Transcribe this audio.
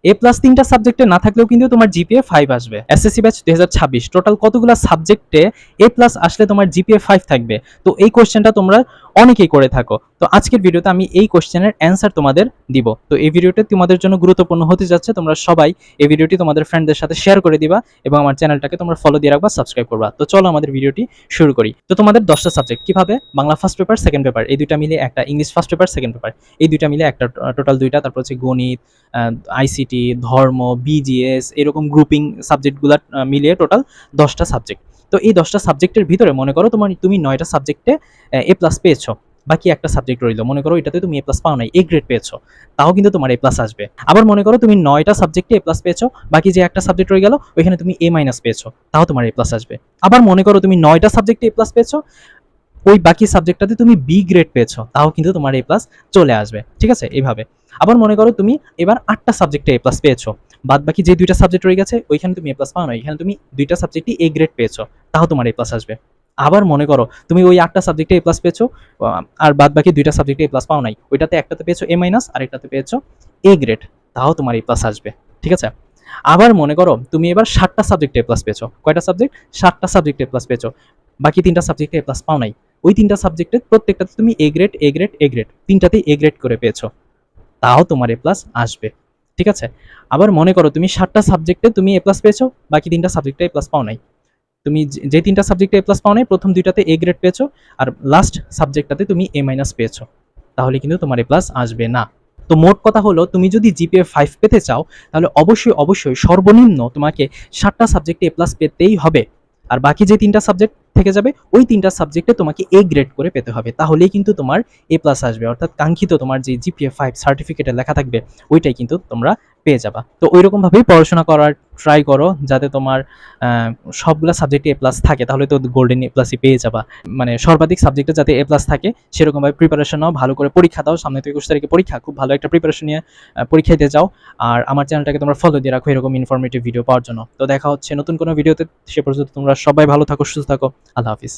এ plus 3টা সাবজেক্টে না থাকলেও কিন্তু তোমার জিপিএ 5 আসবে। এসএসসি ব্যাচ 2026 টোটাল কতগুলো সাবজেক্টে এ প্লাস আসলে তোমার জিপিএ 5 থাকবে? তো এই কোশ্চেনটা তোমরা অনেকেই করে থাকো। তো আজকের ভিডিওতে আমি এই কোশ্চেনের অ্যান্সার তোমাদের দিব। তো এই ভিডিওটা তোমাদের জন্য গুরুত্বপূর্ণ হতে যাচ্ছে। তোমরা সবাই এই ভিডিওটি তোমাদের ফ্রেন্ডদের সাথে শেয়ার করে দিবা এবং আমার চ্যানেলটাকে তোমরা ফলো দিয়ে রাখবা, সাবস্ক্রাইব করবা। তো চলো আমাদের ভিডিওটি শুরু করি। তো তোমাদের 10টা সাবজেক্ট কিভাবে? Bangla first paper, second paper এই দুইটা মিলে একটা, English first paper, second paper এই দুইটা মিলে একটা, টোটাল দুইটা। তারপর হচ্ছে গণিত, আইসিটি, ধর্ম, বিজিএস এরকম গ্রুপিং সাবজেক্টগুলো মিলিয়ে টোটাল 10টা সাবজেক্ট। তো এই 10টা সাবজেক্টের ভিতরে মনে করো তুমি 9টা সাবজেক্টে এ প্লাস পেয়েছো, বাকি একটা সাবজেক্ট রইলো, মনে করো এটাতে তুমি এ প্লাস পাও নাই, এ গ্রেড পেয়েছো, তাও কিন্তু তোমার এ প্লাস আসবে। আবার মনে করো তুমি 9টা সাবজেক্টে এ প্লাস পেয়েছো, বাকি যে একটা সাবজেক্ট রয়ে গেল ওইখানে তুমি এ মাইনাস পেয়েছো, তাও তোমার এ প্লাস আসবে। আবার মনে করো তুমি 9টা সাবজেক্টে এ প্লাস পেয়েছো, ওই বাকি সাবজেক্টটাতে তুমি বি গ্রেড পেয়েছো, তাও কিন্তু তোমার এ প্লাস চলে আসবে। ঠিক আছে, এইভাবে। আবার মনে করো তুমি এবার 8টা সাবজেক্টে এ প্লাস পেয়েছো, বাদ বাকি যে 2টা সাবজেক্ট রয়ে গেছে ওইখানে তুমি এ প্লাস পাও না, এখানে তুমি 2টা সাবজেক্টই এ গ্রেড পেয়েছো, তাও তোমার এ প্লাস আসবে। আবার মনে করো তুমি ওই 8টা সাবজেক্টে এ প্লাস পেয়েছো, আর বাদ বাকি 2টা সাবজেক্টে এ প্লাস পাও নাই, ওইটাতে একটাতে পেয়েছো এ মাইনাস আর একটাতে পেয়েছো এ গ্রেড, তাও তোমার এ প্লাস আসবে। ঠিক আছে। আবার মনে করো তুমি এবার 7টা সাবজেক্টে এ প্লাস পেয়েছো, কয়টা সাবজেক্ট? 7টা সাবজেক্টে এ প্লাস পেয়েছো, বাকি 3টা সাবজেক্টে এ প্লাস পাও নাই, ওই 3টা সাবজেক্টের প্রত্যেকটাতে তুমি A grade A grade A grade তিনটাতেই এ গ্রেড করে পেয়েছো, তাও তোমার এ প্লাস আসবে। ঠিক আছে। আবার মনে করো তুমি 7টা সাবজেক্টে তুমি এ প্লাস পেয়েছো, বাকি 3টা সাবজেক্টে এ প্লাস পাও নাই, তুমি যে 3টা সাবজেক্টে এ প্লাস পাও নাই প্রথম 2টাতে এ গ্রেড পেয়েছো, আর লাস্ট সাবজেক্টটাতে তুমি এ মাইনাস পেয়েছো, তাহলে কিন্তু তোমার এ প্লাস আসবে না। তো মোট কথা হলো তুমি যদি জিপিএ 5 পেতে চাও তাহলে অবশ্যই অবশ্যই সর্বনিম্ন তোমাকে 7টা সাবজেক্টে এ প্লাস পেতেই হবে, আর বাকি যে 3টা সাবজেক্ট থেকে যাবে ওই 3টা সাবজেক্টে তোমাকে এ গ্রেড করে পেতে হবে, তাহলেই কিন্তু তোমার এ প্লাস আসবে, অর্থাৎ কাঙ্ক্ষিত তোমার যে জিপিএ 5 সার্টিফিকেটে লেখা থাকবে ওইটাই কিন্তু তোমরা পেয়ে যাবা। তো ওইরকম ভাবেই পড়াশোনা করার ট্রাই করো যাতে তোমার সবগুলা সাবজেক্টে এ প্লাস থাকে, তাহলে তো গোল্ডেন এ প্লাসই পেয়ে যাবা। মানে সর্বাধিক সাবজেক্টে যাতে এ প্লাস থাকে সেরকমভাবে প্রিপারেশন নাও, ভালো করে পরীক্ষা দাও, সামনে থেকে 21 তারিখে পরীক্ষা, খুব ভালো একটা প্রিপারেশন নিয়ে পরীক্ষা দিতে যাও। আর আমার চ্যানেলটাকে তোমরা ফলো দিয়ে রাখো এরকম ইনফরমেটিভ ভিডিও পাওয়ার জন্য। তো দেখা হচ্ছে নতুন কোনো ভিডিওতে, সে পর্যন্ত তোমরা সবাই ভালো থাকো, সুস্থ থাকো। আল্লাহ হাফিজ।